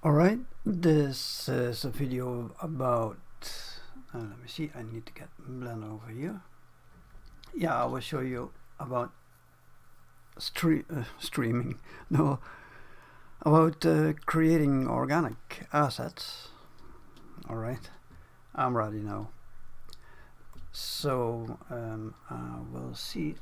Alright, this is a video about, let me see, I need to get Blender over here. Yeah, I will show you about streaming, no, about creating organic assets. Alright, I'm ready now. So, we'll see.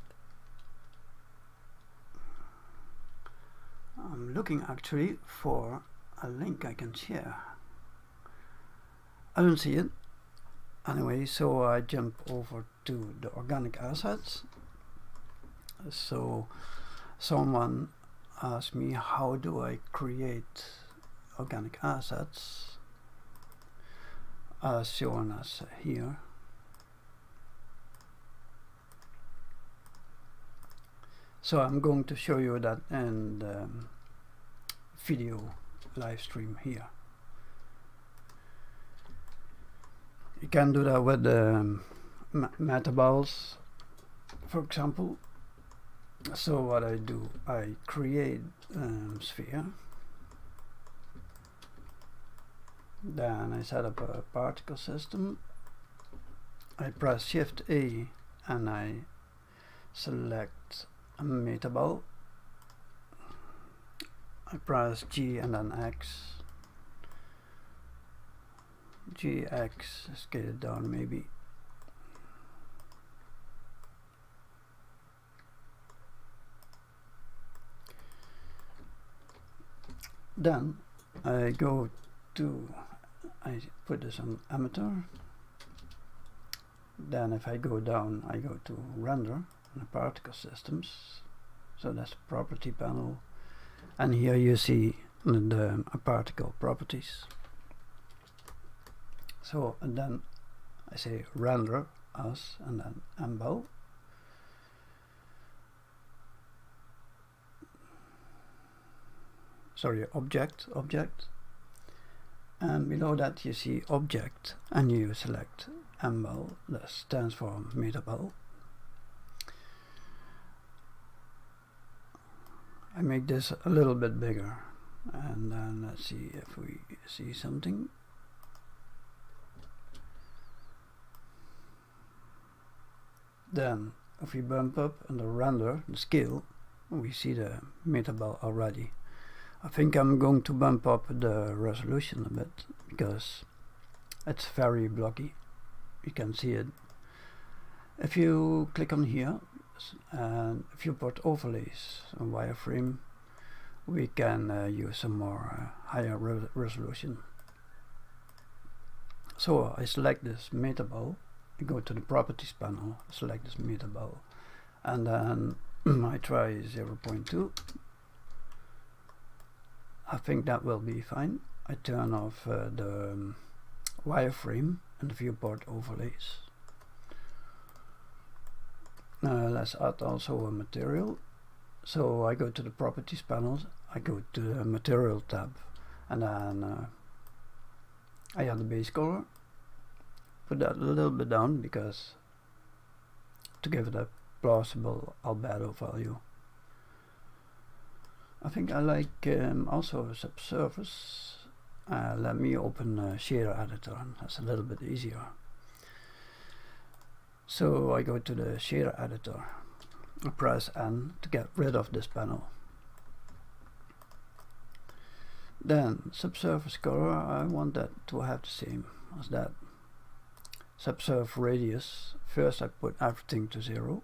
I'm looking actually for a link I can share. I don't see it anyway, so I jump over to the organic assets. So someone asked me, how do I create organic assets as shown as here. So I'm going to show you that in the video live stream here. You can do that with the metaballs, for example. So what I do, I create sphere, then I set up a particle system, I press Shift A and I select a metaball, I press G and then X, GX, scale it down maybe. Then I go to, I put this on amateur. Then if I go down, I go to render and the particle systems. So that's the property panel. And here you see the particle properties. So, and then I say render as and then embel. Sorry, object. And below that you see object and you select embel, that stands for metaball. I make this a little bit bigger and then let's see if we see something. Then if we bump up and render the scale, we see the metaball already. I think I'm going to bump up the resolution a bit because it's very blocky. You can see it. If you click on here and if you put overlays on wireframe, we can use some more higher resolution. So I select this metaball, I go to the properties panel, select this metaball, and then I try 0.2. I think that will be fine. I turn off the wireframe and the viewport overlays. Let's add also a material. So I go to the properties panel, I go to the material tab, and then I add the base color. Put that a little bit down because to give it a plausible albedo value. I think I like also a subsurface. Let me open a shader editor, that's a little bit easier. So I go to the shader editor, I press N to get rid of this panel. Then subsurface color, I want that to have the same as that. Subsurface radius, first I put everything to 0,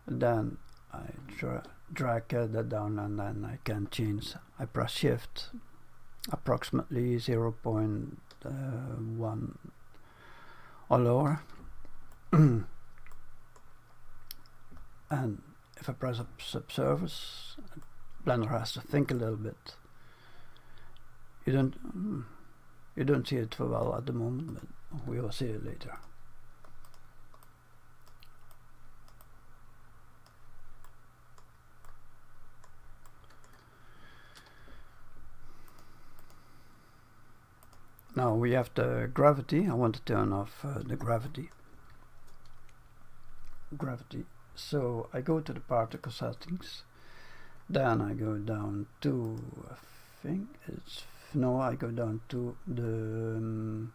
then I drag that down and then I can change. I press Shift, approximately 0.1 or lower. And if I press up subsurface, Blender has to think a little bit. You don't see it for well at the moment, but we will see it later. Now we have the gravity. I want to turn off the gravity. So I go to the particle settings, then I go down to, I think it's now I go down to the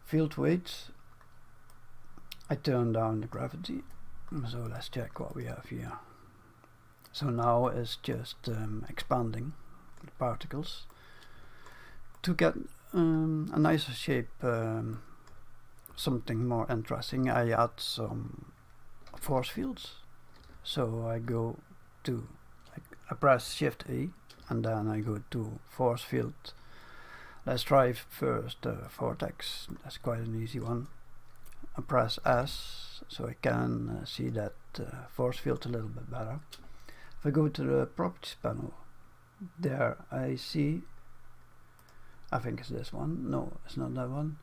field weights, I turn down the gravity. So let's check what we have here. So now it's just expanding the particles. To get a nicer shape, something more interesting, I add some force fields. So I go to, I press Shift A and then I go to force field. Let's try first the vortex, that's quite an easy one. I press S so I can see that force field a little bit better. If I go to the properties panel, there I see, I think it's this one, no it's not that one.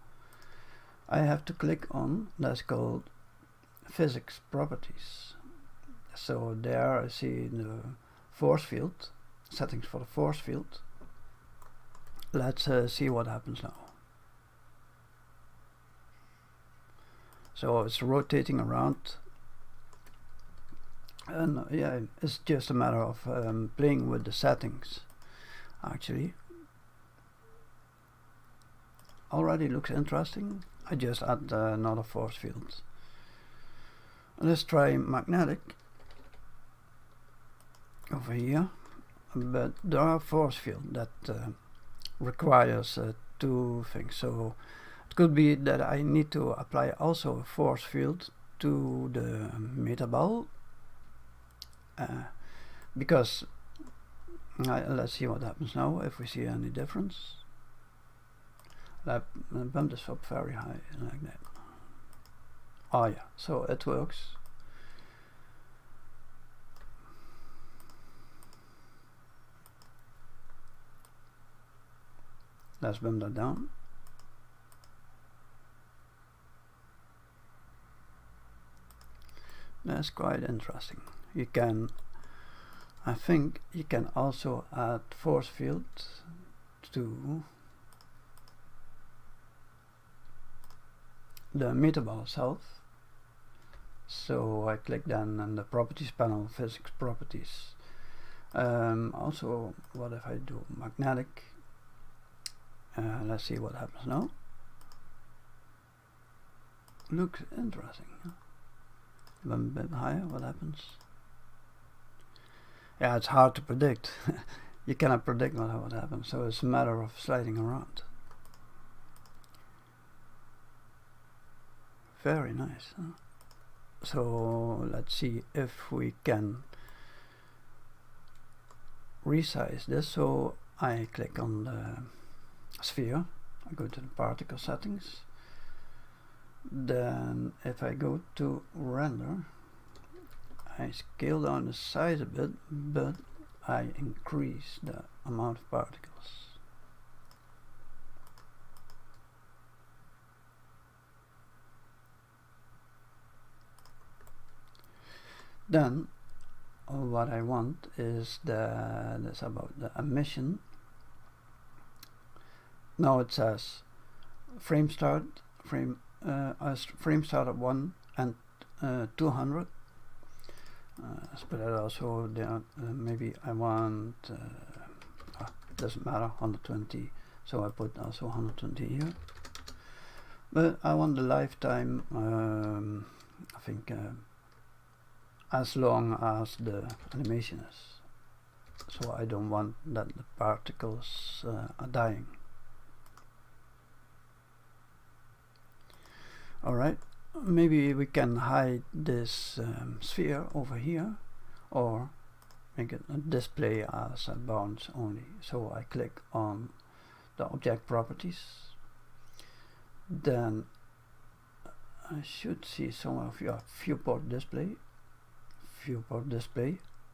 I have to click on, that's called physics properties. So there I see the force field, settings for the force field. Let's see what happens now. So it's rotating around, and yeah, it's just a matter of playing with the settings. Actually, already looks interesting. I just add another force field. Let's try magnetic over here, but there are force field that requires two things. So it could be that I need to apply also a force field to the metaball, because let's see what happens now, if we see any difference. Let me bump this up very high like that. Oh yeah, so it works. Let's bump that down. That's quite interesting. You can, I think you can also add force field to the metaball itself. So I click then on the properties panel, physics properties. Also, what if I do magnetic? Let's see what happens now. Looks interesting. A bit higher, what happens? Yeah, it's hard to predict. You cannot predict what happens, so it's a matter of sliding around. Very nice. Huh? So let's see if we can resize this. So I click on the sphere, I go to the particle settings, then if I go to render, I scale down the size a bit, but I increase the amount of particles. Then what I want is that's about the emission. Now it says frame start at 1 and 200. Let's put it also there. Maybe I want doesn't matter, 120. So I put also 120 here. But I want the lifetime. I think as long as the animation is. So I don't want that the particles are dying. Alright, maybe we can hide this sphere over here, or make it a display as a bounce only. So I click on the object properties, then I should see some of your viewport display,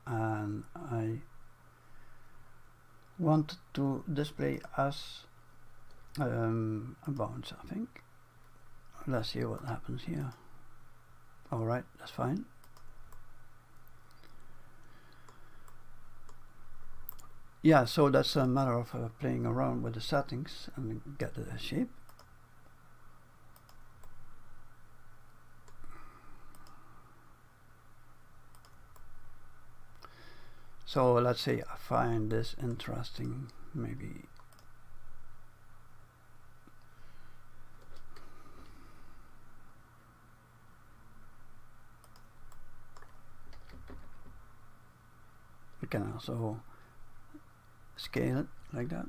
and I want to display as a bounce, I think. Let's see what happens here. Alright, that's fine. Yeah, so that's a matter of playing around with the settings and get the shape. So let's say I find this interesting, maybe we can also scale it like that.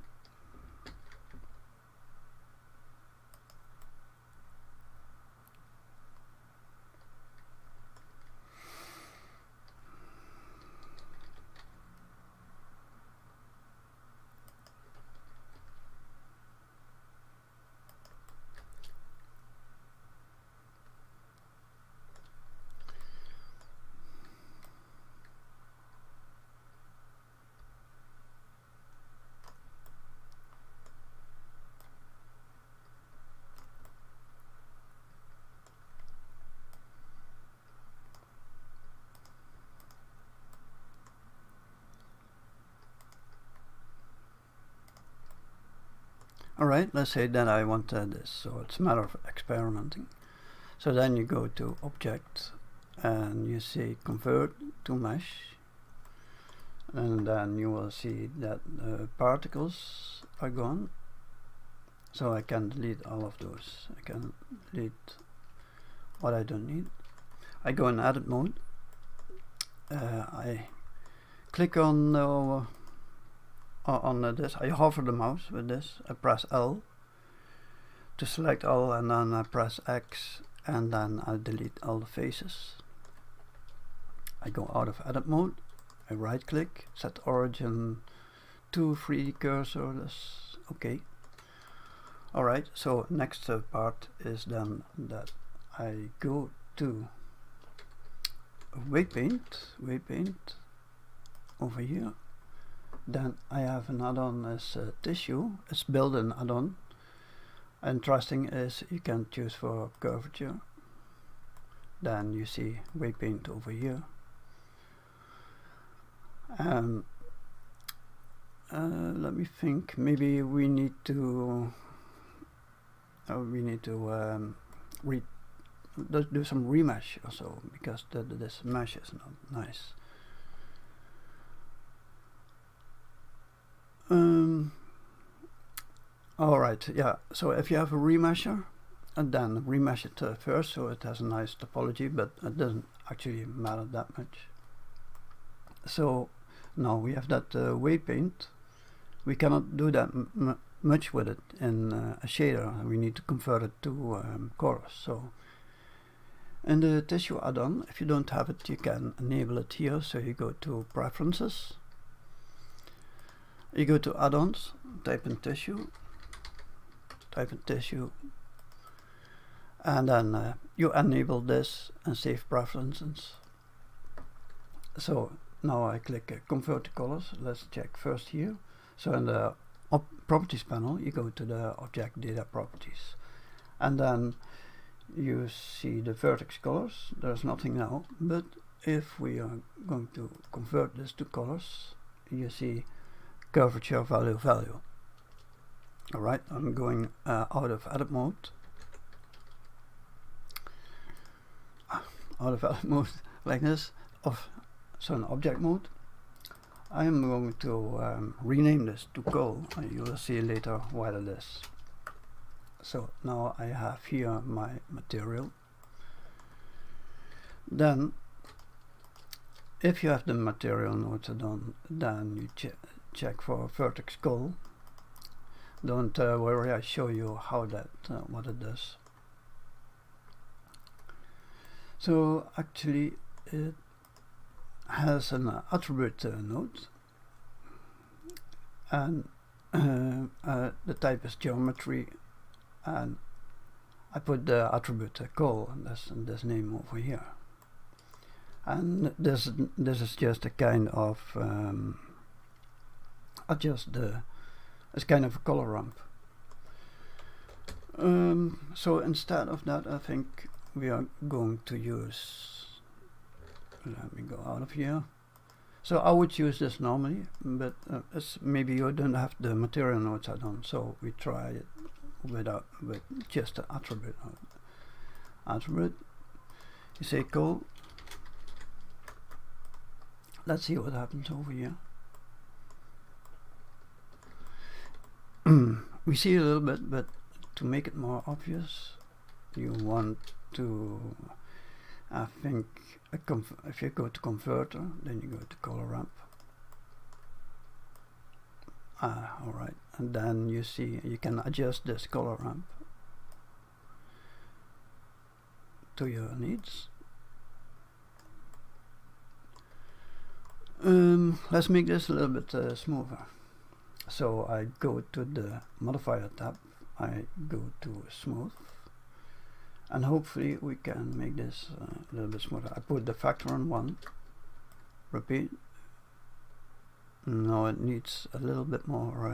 Alright, let's say that I want this, so it's a matter of experimenting. So then you go to Object and you say Convert to Mesh, and then you will see that the particles are gone. So I can delete all of those. I can delete what I don't need. I go in Edit mode. I click on this. I hover the mouse with this. I press L to select all, and then I press X, and then I delete all the faces. I go out of Edit mode. I right click, set origin to 3D cursor. That's okay. Alright, so next part is then that I go to weight paint over here. Then I have an add-on as tissue. It's built-in add-on. Interesting is you can choose for curvature. Then you see weight paint over here. Let me think. Maybe we need to do some remesh or so, because this mesh is not nice. Alright, yeah, so if you have a remesher, and then remesh it first so it has a nice topology, but it doesn't actually matter that much. So now we have that weight paint. We cannot do that much with it in a shader. We need to convert it to colors. So in the tissue add-on, if you don't have it, you can enable it here. So you go to Preferences, you go to Add-ons, type in tissue, and then you enable this and save preferences. So now I click Convert to Colors. Let's check first here. So in the Properties panel, you go to the Object Data Properties, and then you see the vertex colors. There's nothing now, but if we are going to convert this to colors, you see curvature value. Alright, I'm going out of edit mode. Like this, so in object mode. I'm going to rename this to Coal, and you will see later what it is. So now I have here my material. Then if you have the material nodes done, then you check for vertex coal. Don't worry, I show you how that what it does. So actually it has an attribute node, and the type is geometry, and I put the attribute coal, and this name over here. And this is just a kind of it's kind of a color ramp. So instead of that, I think we are going to use, let me go out of here. So I would use this normally, but maybe you don't have the material nodes add-on, so we try it with just the attribute node. Attribute, you say coal, let's see what happens over here. We see a little bit, but to make it more obvious, you want to, I think, if you go to converter, then you go to color ramp. Alright, and then you see you can adjust this color ramp to your needs. Let's make this a little bit smoother. So I go to the modifier tab, I go to smooth, and hopefully we can make this a little bit smoother. I put the factor on 1, repeat. No, it needs a little bit more.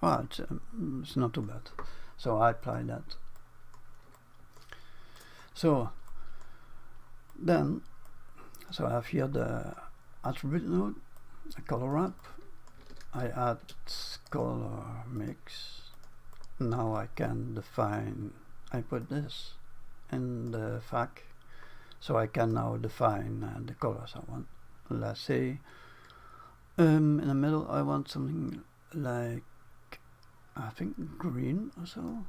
It's not too bad. So I apply that. So then, I have here the attribute node, a color ramp. I add color mix. Now I can define. I put this in the FAQ, so I can now define the colors I want. Let's say in the middle I want something like, I think, green or so,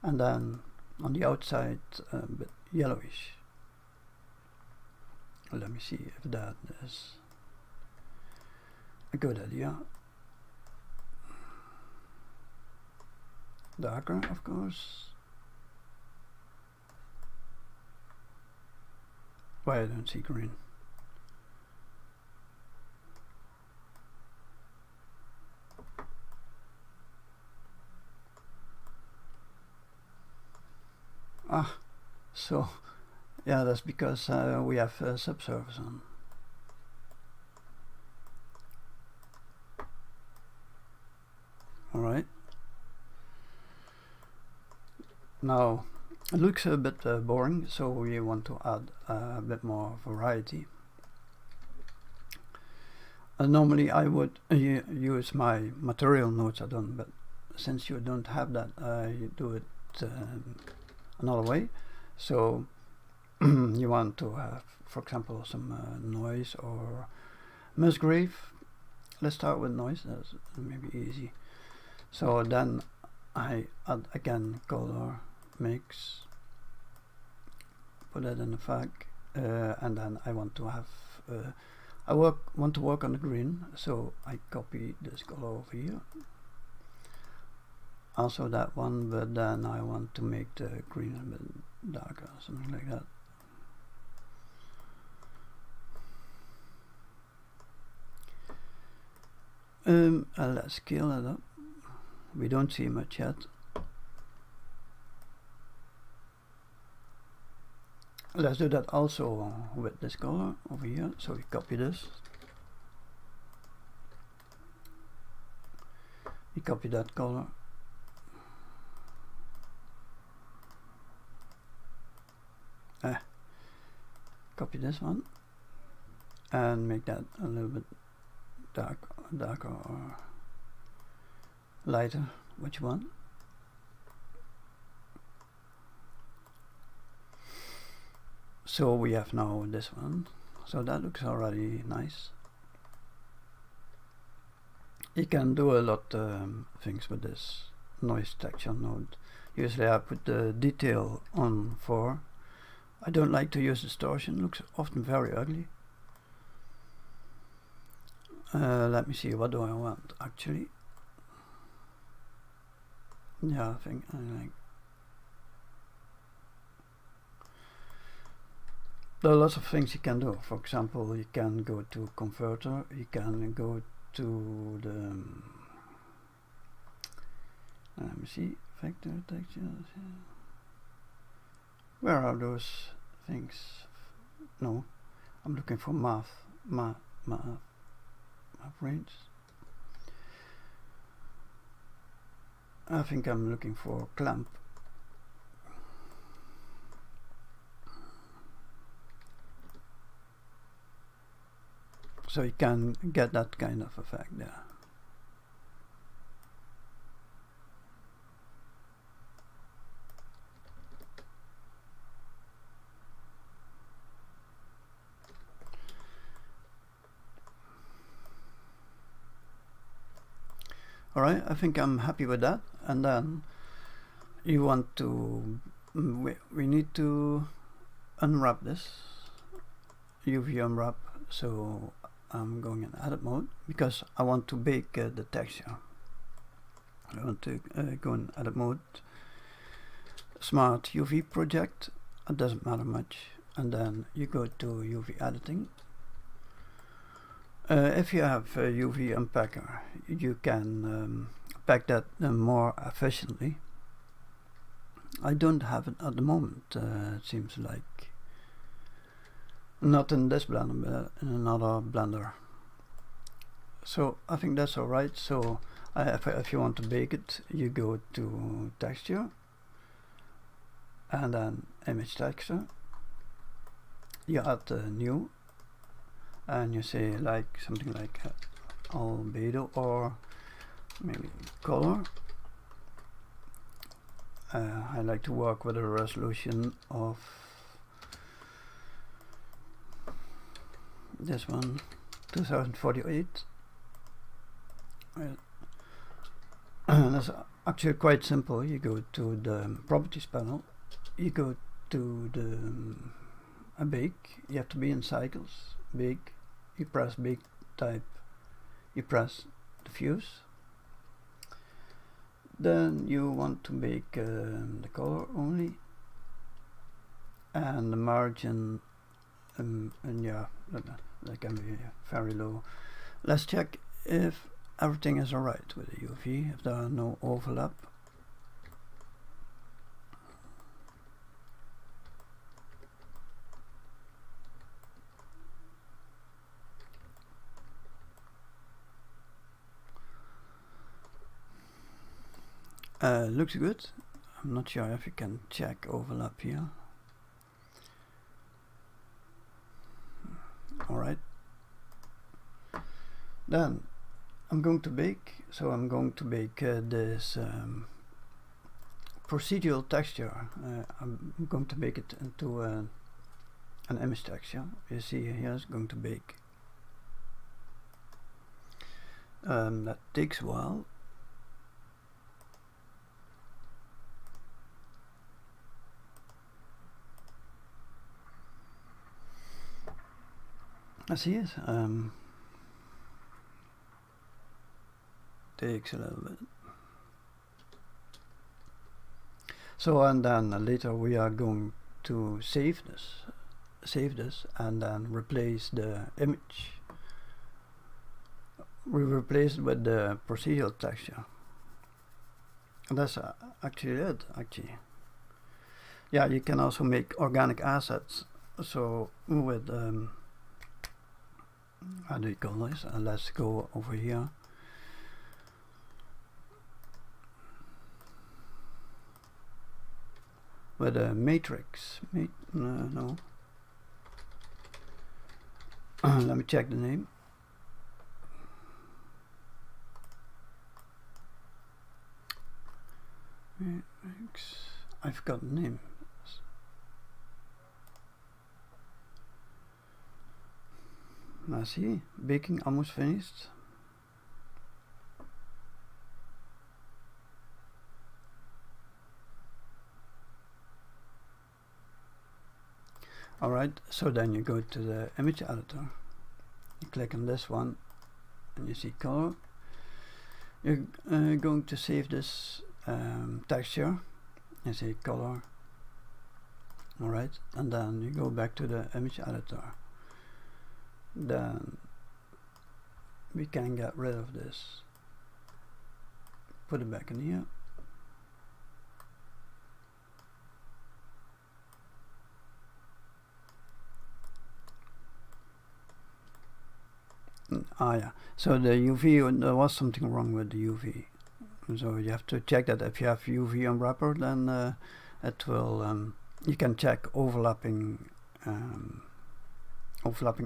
and then on the outside a bit yellowish. Let me see if that is a good idea. Darker, of course. Why I don't see green? So yeah, that's because we have subservers on. Alright. Now it looks a bit boring, so we want to add a bit more variety. Normally I would use my material nodes add-on, but since you don't have that, I do it another way. So you want to have, for example, some noise or Musgrave. Let's start with noise, that's maybe easy. So then I add again color mix, put that in the FAQ, and then I want to have want to work on the green, so I copy this color over here, also that one, but then I want to make the green a bit darker, something like that. Let's scale it up. We don't see much yet. Let's do that also with this color over here. So we copy this. We copy that color. Copy this one and make that a little bit darker or lighter, which one? So we have now this one, so that looks already nice. You can do a lot things with this noise texture node. Usually I put the detail on 4. I don't like to use distortion, looks often very ugly. Let me see, what do I want actually? Yeah, I think I like. There are lots of things you can do. For example, you can go to converter, you can go to the let me see, vector textures. Where are those things? No, I'm looking for math range. I think I'm looking for clamp. So you can get that kind of effect there. Alright, I think I'm happy with that. And then you want to, we need to unwrap this, UV unwrap. So I'm going in edit mode because I want to bake the texture. I want to go in edit mode, smart UV project, it doesn't matter much, and then you go to UV editing. If you have a UV unpacker, you can pack that more efficiently. I don't have it at the moment, it seems like. Not in this blender, but in another blender. So I think that's alright. So if you want to bake it, you go to texture and then image texture. You add new and you say like something like albedo or maybe color. I like to work with a resolution of this one, 2048. That's actually quite simple. You go to the properties panel, you go to the bake, you have to be in cycles, bake, you press bake type, you press diffuse. Then you want to bake the color only and the margin, and yeah, that can be very low. Let's check if everything is alright with the UV, if there are no overlap. Looks good. I'm not sure if you can check overlap here. Alright. Then I'm going to bake. So I'm going to bake this procedural texture. I'm going to bake it into an image texture. You see here it's going to bake. That takes a while. I see it. Takes a little bit. So and then later we are going to save this and then replace the image. We replace it with the procedural texture. And that's actually it. Yeah, you can also make organic assets. So with how do you call this? Let's go over here. With a matrix. No. Let me check the name. Matrix. I forgot the name. I see, baking almost finished. Alright, so then you go to the image editor, you click on this one and you see color. You're going to save this texture, you see color. Alright, and then you go back to the image editor. Then we can get rid of this, put it back in here. Yeah, so the UV, there was something wrong with the UV, so you have to check that. If you have UV unwrapper, then it will you can check overlapping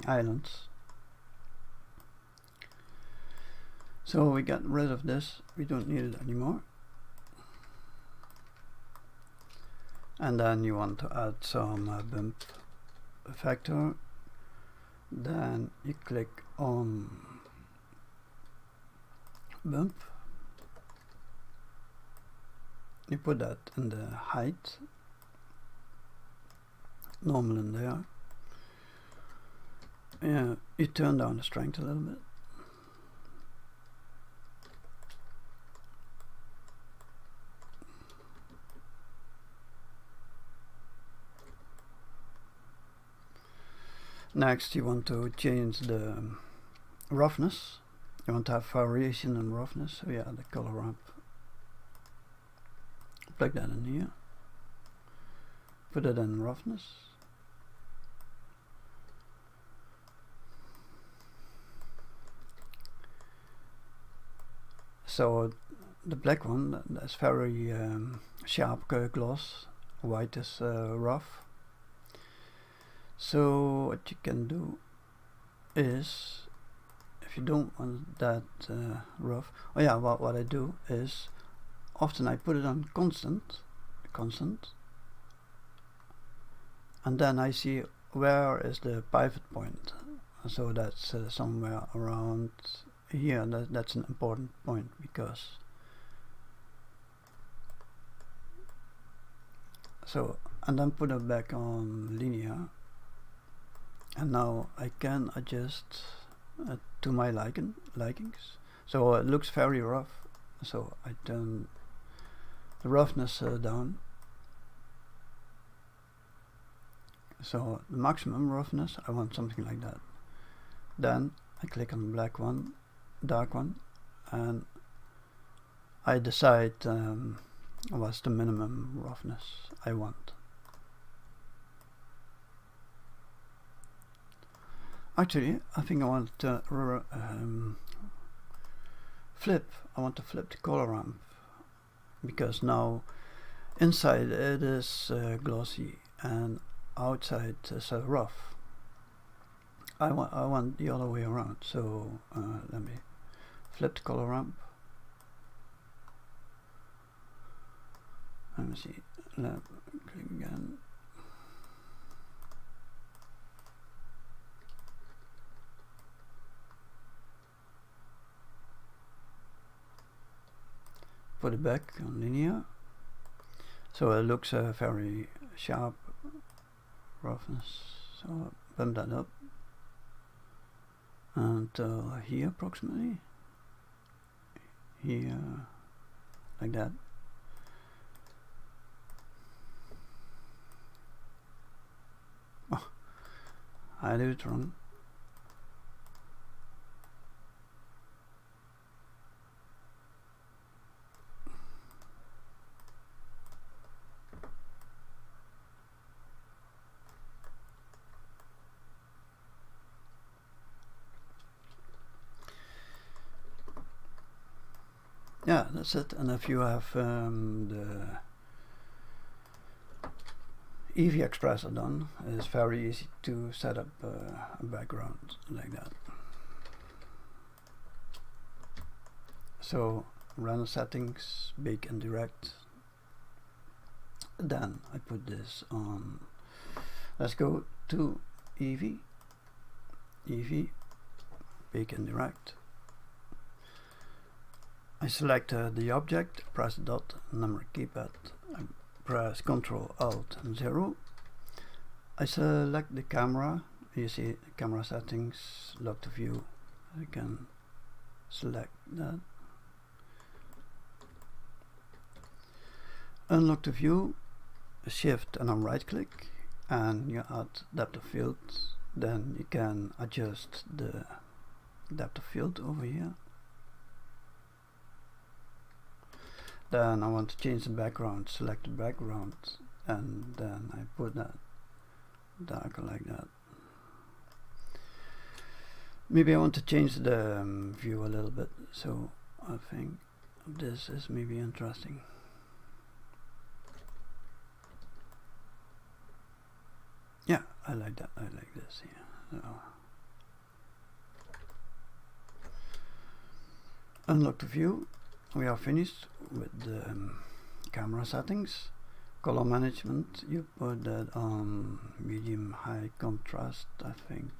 islands. So we got rid of this, we don't need it anymore. And then you want to add some bump factor. Then you click on bump you put that in the height, normal in there. Yeah, you turn down the strength a little bit. Next, you want to change the roughness. You want to have variation in roughness. So yeah, the color ramp. Plug that in here. Put it in roughness. So the black one, that's very sharp gloss. White is rough. So what you can do is, if you don't want that rough, oh yeah, what I do is, often I put it on constant, and then I see where is the pivot point. So that's somewhere around here. That's an important point, because so, and then put it back on linear, and now I can adjust to my likings. So it looks very rough, so I turn the roughness down. So the maximum roughness, I want something like that. Then I click on the black one, dark one, and I decide what's the minimum roughness I want. Actually, I think I want to flip the color ramp, because now inside it is glossy and outside is rough. I want the other way around, so let me flip the color ramp. Let me see, click again. Put it back on linear, so it looks very sharp roughness. So bump that up until here, approximately here, like that. Oh, I did it wrong. Yeah, that's it. And if you have the Eevee Expressor done, it's very easy to set up a background like that. So render settings, bake and direct. Then I put this on. Let's go to Eevee, bake and direct. I select the object, press dot, number keypad, I press Ctrl Alt and 0. I select the camera. You see camera settings, lock to view. I can select that. Unlock the view, shift and then right click, and you add depth of field. Then you can adjust the depth of field over here. Then I want to change the background, select the background, and then I put that darker like that. Maybe I want to change the view a little bit, so I think this is maybe interesting. Yeah, I like that. I like this here. So unlock the view. We are finished with the camera settings. Color management, you put that on medium high contrast, I think.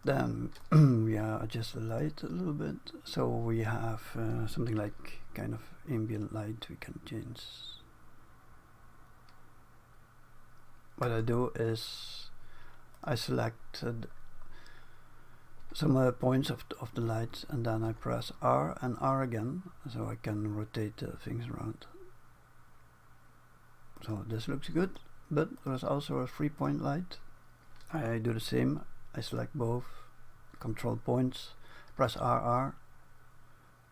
Then we adjust the light a little bit, so we have something like kind of ambient light we can change. What I do is I selected some points of the light, and then I press R and R again, so I can rotate things around. So this looks good, but there's also a 3-point light. I do the same. I select both, control points, press RR,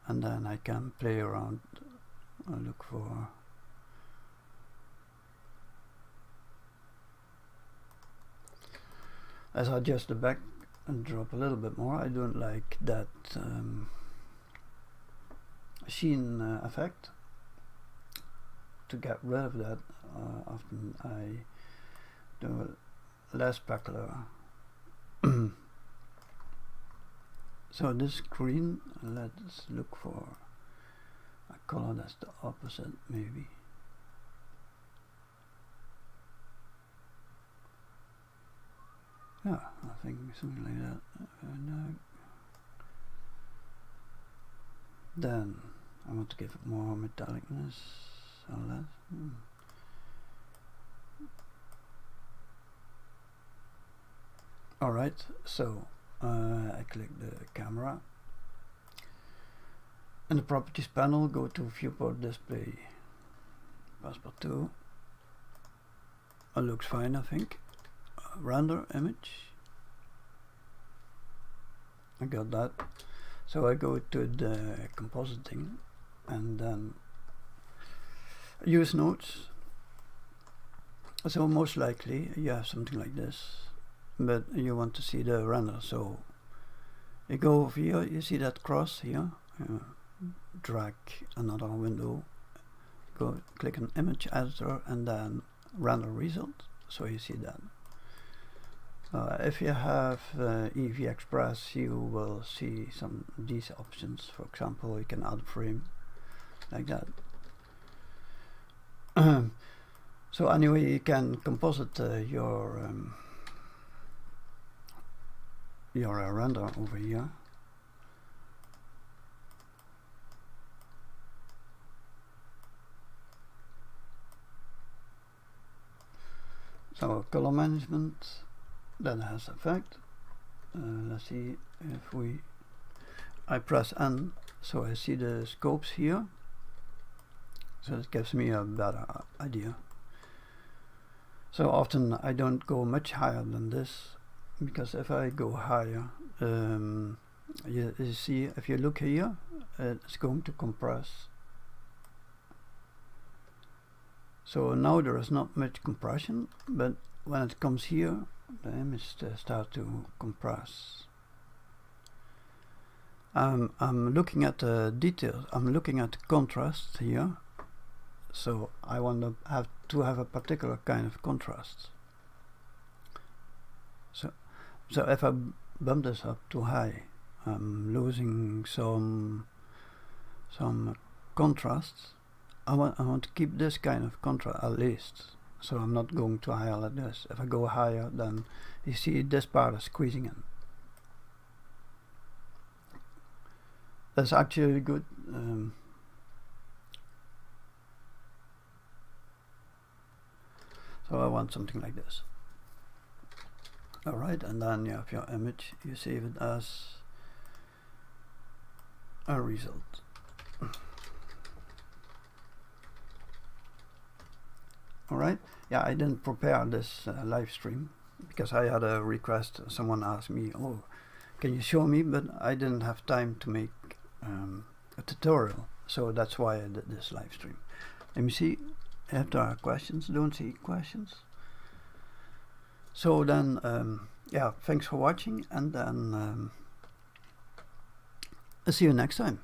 and then I can play around, look for as I adjust the back and drop a little bit more. I don't like that sheen effect. To get rid of that, often I do less specular. So this green, let's look for a color that's the opposite, maybe. Yeah, I think something like that. Then I want to give it more metallicness, or less. Alright, so I click the camera. In the properties panel, go to viewport display, passport 2. It looks fine, I think. Render image. I got that. So I go to the compositing and then use nodes. So most likely you have something like this, but you want to see the render. So you go over here, you see that cross here, drag another window, go click on image editor and then render result. So you see that. If you have EV Express, you will see some of these options. For example, you can add a frame like that. So anyway, you can composite your render over here. So color management, that has effect. Let's see if I press N, so I see the scopes here. So it gives me a better idea. So often I don't go much higher than this, because if I go higher, you see, if you look here, it's going to compress. So now there is not much compression, but when it comes here, the image starts to compress. I'm looking at the details. I'm looking at the contrast here. So I want to have a particular kind of contrast. So if I bump this up too high, I'm losing some contrast. I want to keep this kind of contrast at least. So I'm not going too high like this. If I go higher, then you see this part is squeezing in. That's actually good. So I want something like this. Alright, and then you have your image. You save it as a result. Alright, yeah, I didn't prepare this live stream because I had a request. Someone asked me, oh, can you show me? But I didn't have time to make a tutorial, so that's why I did this live stream. Let me see if there are questions. Don't see questions. So then, yeah, thanks for watching, and then I'll see you next time.